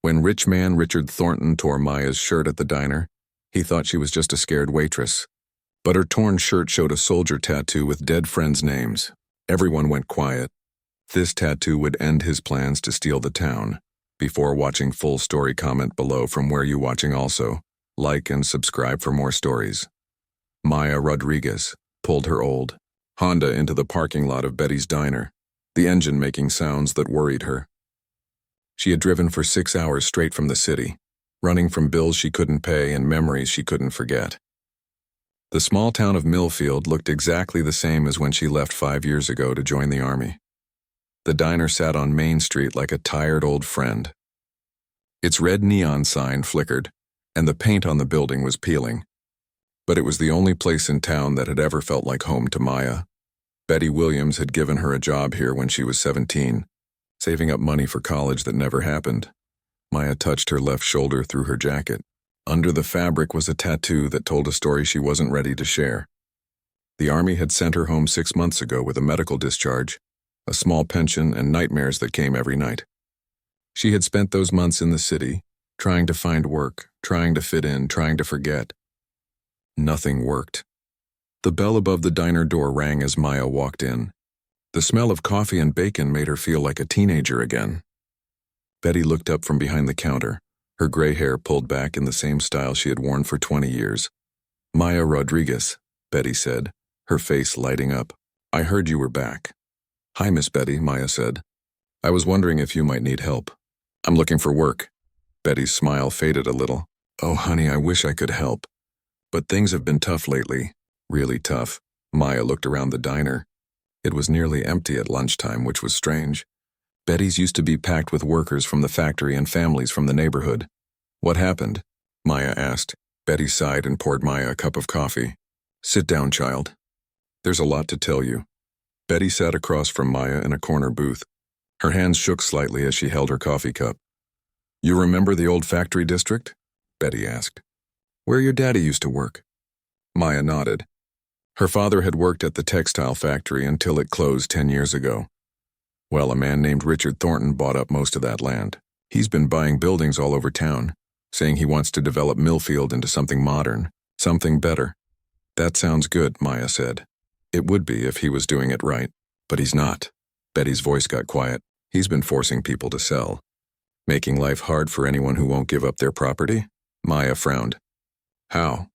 When rich man Richard Thornton tore Maya's shirt at the diner, he thought she was just a scared waitress. But her torn shirt showed a soldier tattoo with dead friends' names. Everyone went quiet. This tattoo would end his plans to steal the town. Before watching full story, comment below from where you watching also. Like and subscribe for more stories. Maya Rodriguez pulled her old Honda into the parking lot of Betty's diner, the engine making sounds that worried her. She had driven for 6 hours straight from the city, running from bills she couldn't pay and memories she couldn't forget. The small town of Millfield looked exactly the same as when she left 5 years ago to join the army. The diner sat on Main Street like a tired old friend. Its red neon sign flickered, and the paint on the building was peeling. But it was the only place in town that had ever felt like home to Maya. Betty Williams had given her a job here when she was 17, saving up money for college that never happened. Maya touched her left shoulder through her jacket. Under the fabric was a tattoo that told a story she wasn't ready to share. The army had sent her home 6 months ago with a medical discharge, a small pension, and nightmares that came every night. She had spent those months in the city, trying to find work, trying to fit in, trying to forget. Nothing worked. The bell above the diner door rang as Maya walked in. The smell of coffee and bacon made her feel like a teenager again. Betty looked up from behind the counter, her gray hair pulled back in the same style she had worn for 20 years. "Maya Rodriguez," Betty said, her face lighting up. "I heard you were back." "Hi, Miss Betty," Maya said. "I was wondering if you might need help." "I'm looking for work." Betty's smile faded a little. "Oh, honey, I wish I could help. But things have been tough lately. Really tough." Maya looked around the diner. It was nearly empty at lunchtime, which was strange. Betty's used to be packed with workers from the factory and families from the neighborhood. "What happened?" Maya asked. Betty sighed and poured Maya a cup of coffee. "Sit down, child. There's a lot to tell you." Betty sat across from Maya in a corner booth. Her hands shook slightly as she held her coffee cup. "You remember the old factory district?" Betty asked. "Where your daddy used to work?" Maya nodded. Her father had worked at the textile factory until it closed 10 years ago. Well, a man named Richard Thornton bought up most of that land. He's been buying buildings all over town, saying he wants to develop Millfield into something modern, something better. "That sounds good," Maya said. "It would be if he was doing it right, but he's not." Betty's voice got quiet. "He's been forcing people to sell, making life hard for anyone who won't give up their property." Maya frowned. "How?"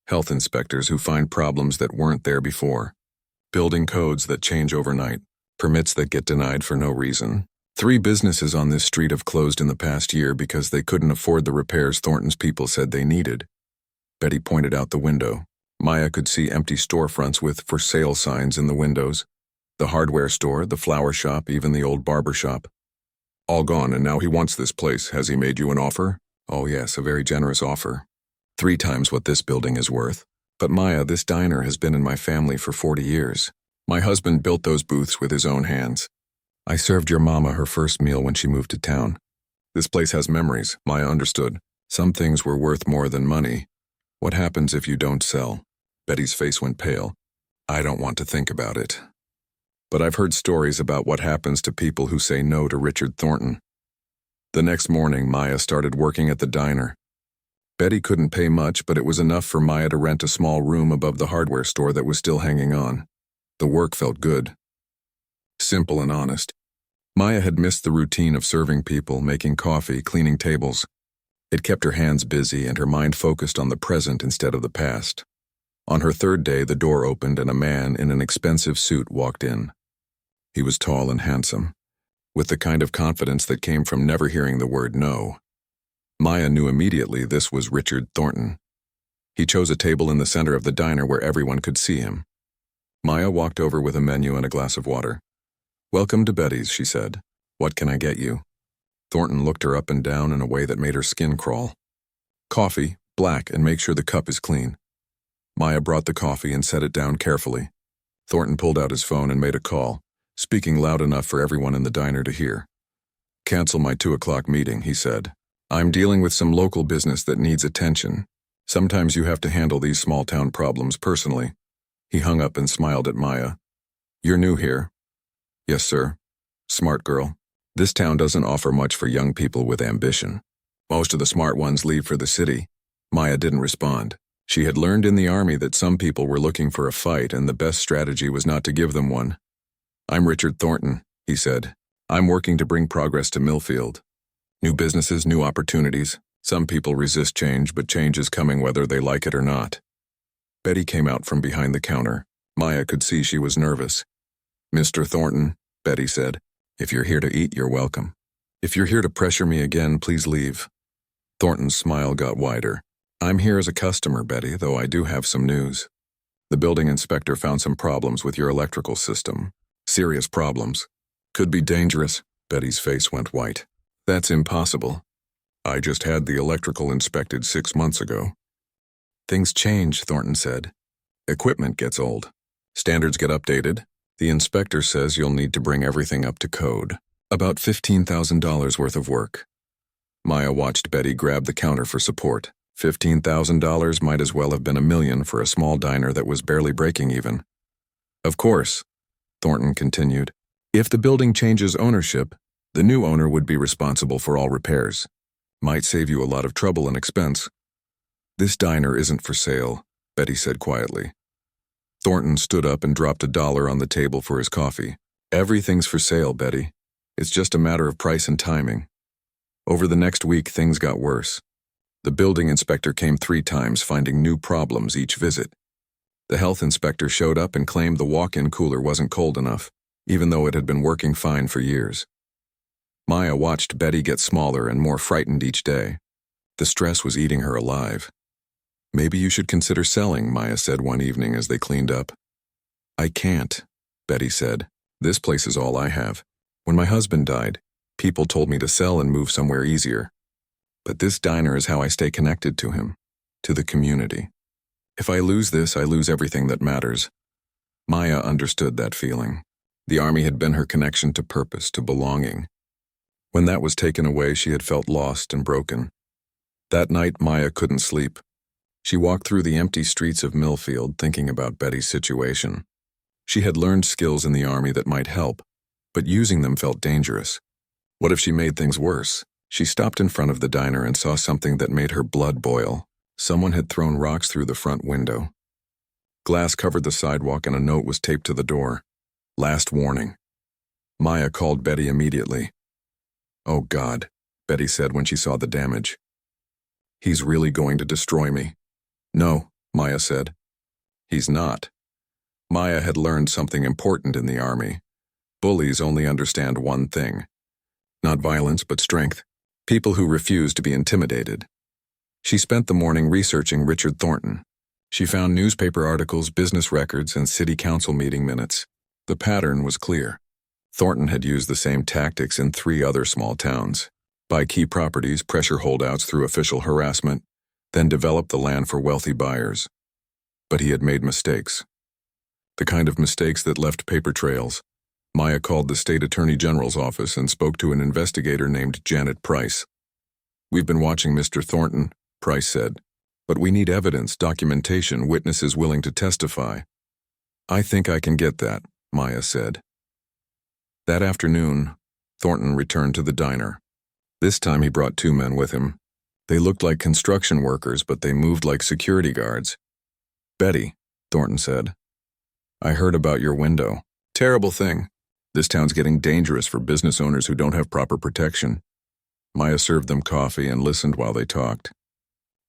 "Health inspectors who find problems that weren't there before. Building codes that change overnight. Permits that get denied for no reason. 3 businesses on this street have closed in the past year because they couldn't afford the repairs Thornton's people said they needed." Betty pointed out the window. Maya could see empty storefronts with "for sale" signs in the windows. The hardware store, the flower shop, even the old barber shop. "All gone, and now he wants this place. Has he made you an offer?" "Oh yes, a very generous offer. 3 times what this building is worth. But Maya, this diner has been in my family for 40 years. My husband built those booths with his own hands. I served your mama her first meal when she moved to town. This place has memories," Maya understood. "Some things were worth more than money. What happens if you don't sell?" Betty's face went pale. "I don't want to think about it. But I've heard stories about what happens to people who say no to Richard Thornton." The next morning, Maya started working at the diner. Betty couldn't pay much, but it was enough for Maya to rent a small room above the hardware store that was still hanging on. The work felt good. Simple and honest. Maya had missed the routine of serving people, making coffee, cleaning tables. It kept her hands busy and her mind focused on the present instead of the past. On her 3rd day, the door opened and a man in an expensive suit walked in. He was tall and handsome, with the kind of confidence that came from never hearing the word no. Maya knew immediately this was Richard Thornton. He chose a table in the center of the diner where everyone could see him. Maya walked over with a menu and a glass of water. "Welcome to Betty's," she said. "What can I get you?" Thornton looked her up and down in a way that made her skin crawl. "Coffee, black, and make sure the cup is clean." Maya brought the coffee and set it down carefully. Thornton pulled out his phone and made a call, speaking loud enough for everyone in the diner to hear. "Cancel my 2 o'clock meeting," he said. "I'm dealing with some local business that needs attention. Sometimes you have to handle these small-town problems personally." He hung up and smiled at Maya. "You're new here?" "Yes, sir." "Smart girl." This town doesn't offer much for young people with ambition. Most of the smart ones leave for the city. Maya didn't respond. She had learned in the army that some people were looking for a fight and the best strategy was not to give them one. "I'm Richard Thornton," he said. "I'm working to bring progress to Millfield. New businesses, new opportunities. Some people resist change, but change is coming whether they like it or not." Betty came out from behind the counter. Maya could see she was nervous. "Mr. Thornton," Betty said, "if you're here to eat, you're welcome. If you're here to pressure me again, please leave." Thornton's smile got wider. "I'm here as a customer, Betty, though I do have some news. The building inspector found some problems with your electrical system. Serious problems. Could be dangerous." Betty's face went white. "That's impossible. I just had the electrical inspected 6 months ago." "Things change," Thornton said. "Equipment gets old. Standards get updated. The inspector says you'll need to bring everything up to code. About $15,000 worth of work." Maya watched Betty grab the counter for support. $15,000 might as well have been $1 million for a small diner that was barely breaking even. "Of course," Thornton continued. "If the building changes ownership, the new owner would be responsible for all repairs. Might save you a lot of trouble and expense." "This diner isn't for sale," Betty said quietly. Thornton stood up and dropped $1 on the table for his coffee. "Everything's for sale, Betty. It's just a matter of price and timing." Over the next week, things got worse. The building inspector came 3 times, finding new problems each visit. The health inspector showed up and claimed the walk-in cooler wasn't cold enough, even though it had been working fine for years. Maya watched Betty get smaller and more frightened each day. The stress was eating her alive. "Maybe you should consider selling," Maya said one evening as they cleaned up. "I can't," Betty said. "This place is all I have. When my husband died, people told me to sell and move somewhere easier. But this diner is how I stay connected to him, to the community. If I lose this, I lose everything that matters." Maya understood that feeling. The army had been her connection to purpose, to belonging. When that was taken away, she had felt lost and broken. That night, Maya couldn't sleep. She walked through the empty streets of Millfield, thinking about Betty's situation. She had learned skills in the army that might help, but using them felt dangerous. What if she made things worse? She stopped in front of the diner and saw something that made her blood boil. Someone had thrown rocks through the front window. Glass covered the sidewalk and a note was taped to the door. "Last warning." Maya called Betty immediately. "Oh God," Betty said when she saw the damage. "He's really going to destroy me." "No," Maya said. "He's not." Maya had learned something important in the army. Bullies only understand one thing. Not violence, but strength. People who refuse to be intimidated. She spent the morning researching Richard Thornton. She found newspaper articles, business records, and city council meeting minutes. The pattern was clear. Thornton had used the same tactics in 3 other small towns. Buy key properties, pressure holdouts through official harassment, then develop the land for wealthy buyers. But he had made mistakes. The kind of mistakes that left paper trails. Maya called the state attorney general's office and spoke to an investigator named Janet Price. "We've been watching Mr. Thornton," Price said, "but we need evidence, documentation, witnesses willing to testify." "I think I can get that," Maya said. That afternoon, Thornton returned to the diner. This time he brought 2 men with him. They looked like construction workers, but they moved like security guards. "Betty," Thornton said, "I heard about your window. Terrible thing. This town's getting dangerous for business owners who don't have proper protection." Maya served them coffee and listened while they talked.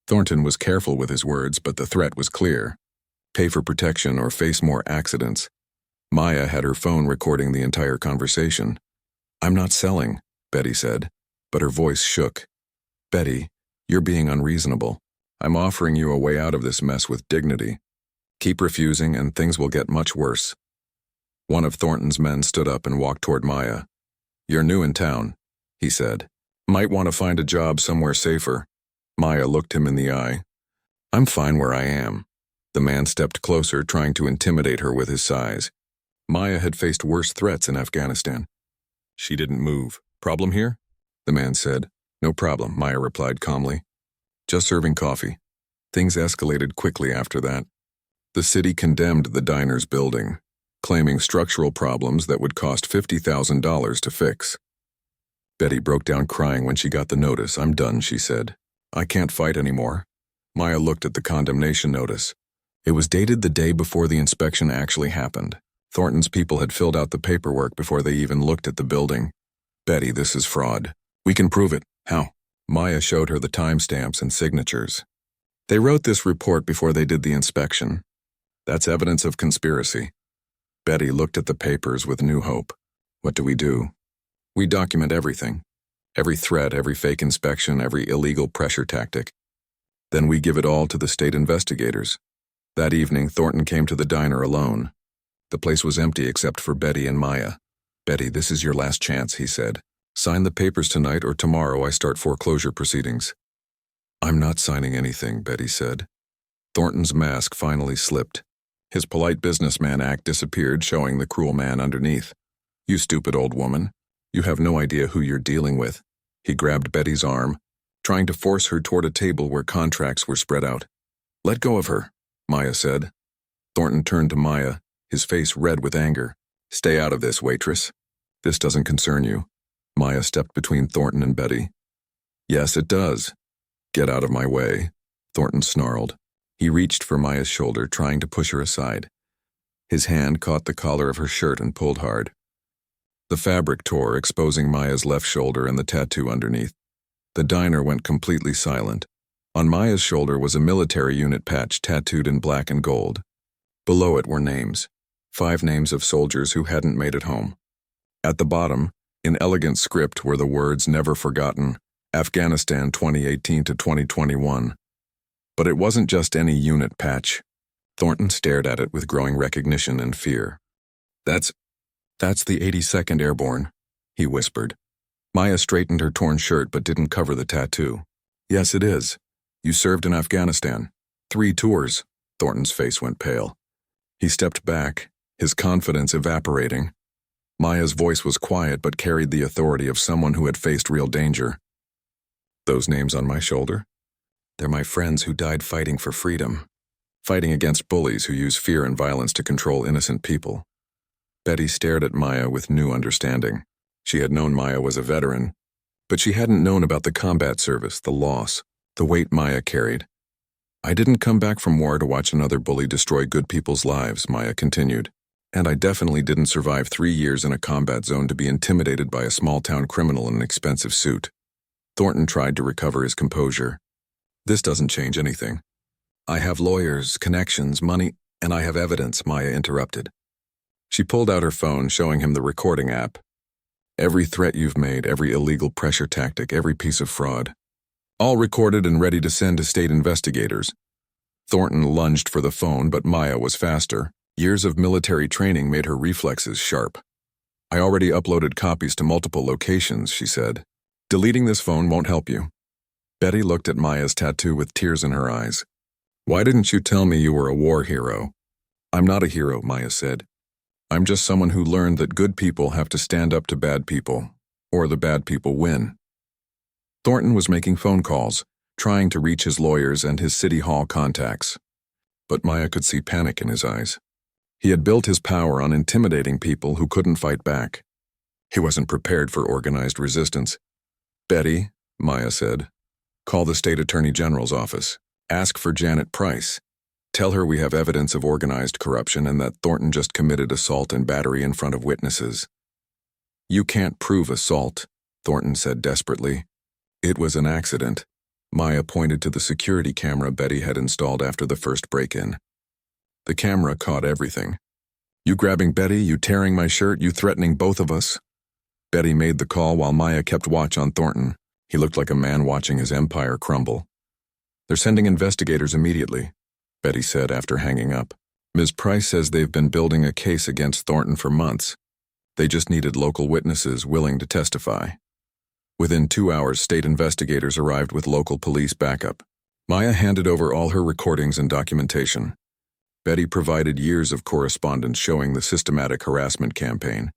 Thornton was careful with his words, but the threat was clear. Pay for protection or face more accidents. Maya had her phone recording the entire conversation. "I'm not selling," Betty said, but her voice shook. "Betty, you're being unreasonable. I'm offering you a way out of this mess with dignity. Keep refusing and things will get much worse." One of Thornton's men stood up and walked toward Maya. "You're new in town," he said. "Might want to find a job somewhere safer." Maya looked him in the eye. "I'm fine where I am." The man stepped closer, trying to intimidate her with his size. Maya had faced worse threats in Afghanistan. She didn't move. "Problem here?" the man said. "No problem," Maya replied calmly. "Just serving coffee." Things escalated quickly after that. The city condemned the diner's building, claiming structural problems that would cost $50,000 to fix. Betty broke down crying when she got the notice. "I'm done," she said. "I can't fight anymore." Maya looked at the condemnation notice. It was dated the day before the inspection actually happened. Thornton's people had filled out the paperwork before they even looked at the building. "Betty, this is fraud. We can prove it." "How?" Maya showed her the timestamps and signatures. "They wrote this report before they did the inspection. That's evidence of conspiracy." Betty looked at the papers with new hope. "What do? We document everything. Every threat, every fake inspection, every illegal pressure tactic. Then we give it all to the state investigators." That evening, Thornton came to the diner alone. The place was empty except for Betty and Maya. "Betty, this is your last chance," he said. "Sign the papers tonight or tomorrow I start foreclosure proceedings." "I'm not signing anything," Betty said. Thornton's mask finally slipped. His polite businessman act disappeared, showing the cruel man underneath. "You stupid old woman. You have no idea who you're dealing with." He grabbed Betty's arm, trying to force her toward a table where contracts were spread out. "Let go of her," Maya said. Thornton turned to Maya, his face red with anger. "Stay out of this, waitress. This doesn't concern you." Maya stepped between Thornton and Betty. "Yes, it does." "Get out of my way," Thornton snarled. He reached for Maya's shoulder, trying to push her aside. His hand caught the collar of her shirt and pulled hard. The fabric tore, exposing Maya's left shoulder and the tattoo underneath. The diner went completely silent. On Maya's shoulder was a military unit patch tattooed in black and gold. Below it were names. 5 names of soldiers who hadn't made it home. At the bottom, in elegant script, were the words "Never Forgotten, Afghanistan 2018 to 2021. But it wasn't just any unit patch. Thornton stared at it with growing recognition and fear. That's the 82nd Airborne," he whispered. Maya straightened her torn shirt but didn't cover the tattoo. "Yes, it is. You served in Afghanistan. 3 tours." Thornton's face went pale. He stepped back, his confidence evaporating. Maya's voice was quiet but carried the authority of someone who had faced real danger. "Those names on my shoulder? They're my friends who died fighting for freedom, fighting against bullies who use fear and violence to control innocent people." Betty stared at Maya with new understanding. She had known Maya was a veteran, but she hadn't known about the combat service, the loss, the weight Maya carried. "I didn't come back from war to watch another bully destroy good people's lives," Maya continued. "And I definitely didn't survive 3 years in a combat zone to be intimidated by a small-town criminal in an expensive suit." Thornton tried to recover his composure. "This doesn't change anything. I have lawyers, connections, money, and I have evidence," Maya interrupted. She pulled out her phone, showing him the recording app. "Every threat you've made, every illegal pressure tactic, every piece of fraud. All recorded and ready to send to state investigators." Thornton lunged for the phone, but Maya was faster. Years of military training made her reflexes sharp. "I already uploaded copies to multiple locations," she said. "Deleting this phone won't help you." Betty looked at Maya's tattoo with tears in her eyes. "Why didn't you tell me you were a war hero?" "I'm not a hero," Maya said. "I'm just someone who learned that good people have to stand up to bad people, or the bad people win." Thornton was making phone calls, trying to reach his lawyers and his city hall contacts. But Maya could see panic in his eyes. He had built his power on intimidating people who couldn't fight back. He wasn't prepared for organized resistance. "Betty," Maya said, "call the state attorney general's office. Ask for Janet Price. Tell her we have evidence of organized corruption and that Thornton just committed assault and battery in front of witnesses." "You can't prove assault," Thornton said desperately. "It was an accident." Maya pointed to the security camera Betty had installed after the first break-in. The camera caught everything. "You grabbing Betty, you tearing my shirt, you threatening both of us." Betty made the call while Maya kept watch on Thornton. He looked like a man watching his empire crumble. "They're sending investigators immediately," Betty said after hanging up. "Ms. Price says they've been building a case against Thornton for months. They just needed local witnesses willing to testify." Within 2 hours, state investigators arrived with local police backup. Maya handed over all her recordings and documentation. Betty provided years of correspondence showing the systematic harassment campaign.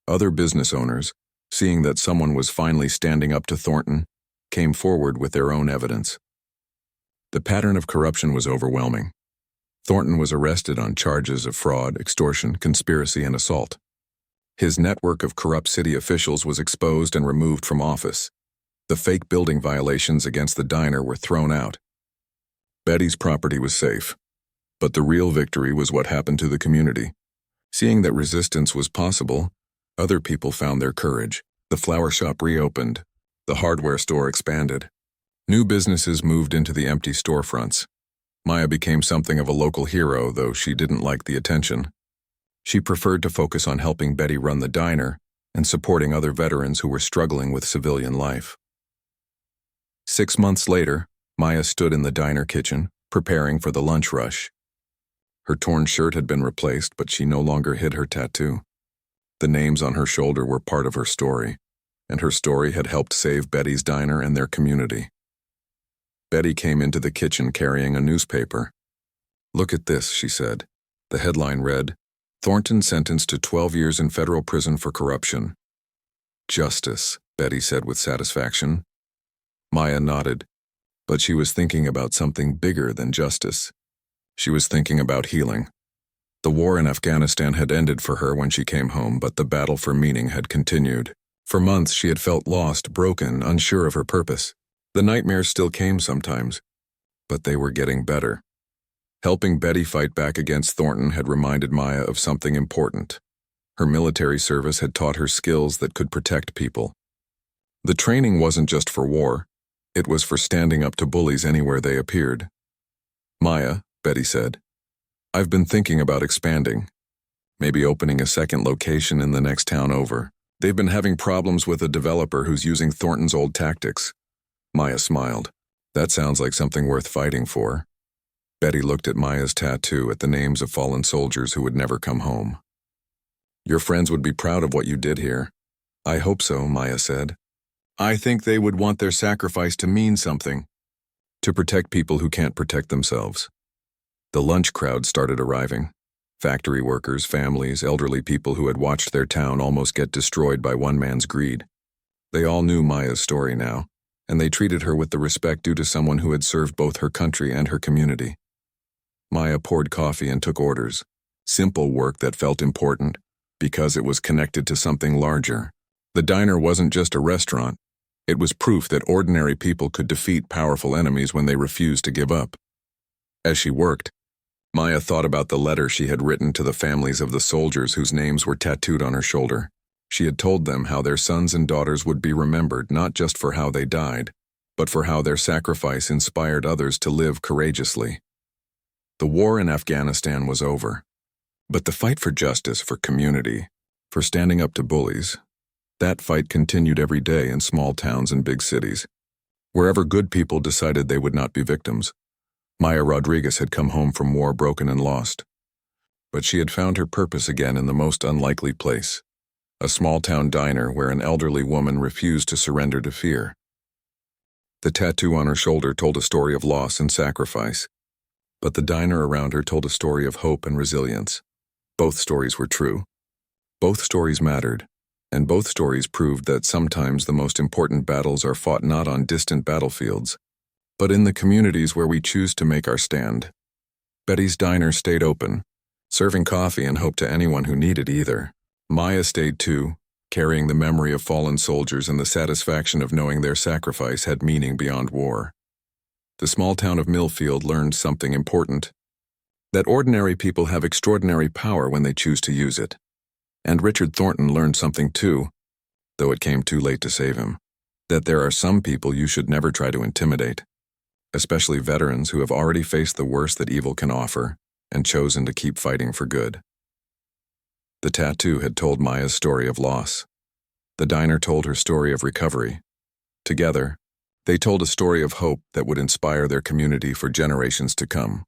Other business owners, seeing that someone was finally standing up to Thornton, came forward with their own evidence. The pattern of corruption was overwhelming. Thornton was arrested on charges of fraud, extortion, conspiracy, and assault. His network of corrupt city officials was exposed and removed from office. The fake building violations against the diner were thrown out. Betty's property was safe. But the real victory was what happened to the community. Seeing that resistance was possible, other people found their courage. The flower shop reopened. The hardware store expanded. New businesses moved into the empty storefronts. Maya became something of a local hero, though she didn't like the attention. She preferred to focus on helping Betty run the diner and supporting other veterans who were struggling with civilian life. 6 months later, Maya stood in the diner kitchen, preparing for the lunch rush. Her torn shirt had been replaced, but she no longer hid her tattoo. The names on her shoulder were part of her story, and her story had helped save Betty's diner and their community. Betty came into the kitchen carrying a newspaper. "Look at this," she said. The headline read, "Thornton sentenced to 12 years in federal prison for corruption." "Justice," Betty said with satisfaction. Maya nodded, but she was thinking about something bigger than justice. She was thinking about healing. The war in Afghanistan had ended for her when she came home, but the battle for meaning had continued. For months she had felt lost, broken, unsure of her purpose. The nightmares still came sometimes, but they were getting better. Helping Betty fight back against Thornton had reminded Maya of something important. Her military service had taught her skills that could protect people. The training wasn't just for war, it was for standing up to bullies anywhere they appeared. "Maya," Betty said, "I've been thinking about expanding. Maybe opening a second location in the next town over. They've been having problems with a developer who's using Thornton's old tactics." Maya smiled. "That sounds like something worth fighting for." Betty looked at Maya's tattoo, at the names of fallen soldiers who would never come home. "Your friends would be proud of what you did here." "I hope so," Maya said. "I think they would want their sacrifice to mean something. To protect people who can't protect themselves." The lunch crowd started arriving. Factory workers, families, elderly people who had watched their town almost get destroyed by one man's greed. They all knew Maya's story now, and they treated her with the respect due to someone who had served both her country and her community. Maya poured coffee and took orders. Simple work that felt important, because it was connected to something larger. The diner wasn't just a restaurant. It was proof that ordinary people could defeat powerful enemies when they refused to give up. As she worked, Maya thought about the letter she had written to the families of the soldiers whose names were tattooed on her shoulder. She had told them how their sons and daughters would be remembered not just for how they died, but for how their sacrifice inspired others to live courageously. The war in Afghanistan was over, but the fight for justice, for community, for standing up to bullies, that fight continued every day in small towns and big cities. Wherever good people decided they would not be victims. Maya Rodriguez had come home from war broken and lost. But she had found her purpose again in the most unlikely place. A small-town diner where an elderly woman refused to surrender to fear. The tattoo on her shoulder told a story of loss and sacrifice, but the diner around her told a story of hope and resilience. Both stories were true. Both stories mattered, and both stories proved that sometimes the most important battles are fought not on distant battlefields, but in the communities where we choose to make our stand. Betty's diner stayed open, serving coffee and hope to anyone who needed either. Maya stayed too, carrying the memory of fallen soldiers and the satisfaction of knowing their sacrifice had meaning beyond war. The small town of Millfield learned something important, that ordinary people have extraordinary power when they choose to use it. And Richard Thornton learned something too, though it came too late to save him, that there are some people you should never try to intimidate, especially veterans who have already faced the worst that evil can offer and chosen to keep fighting for good. The tattoo had told Maya's story of loss. The diner told her story of recovery. Together, they told a story of hope that would inspire their community for generations to come.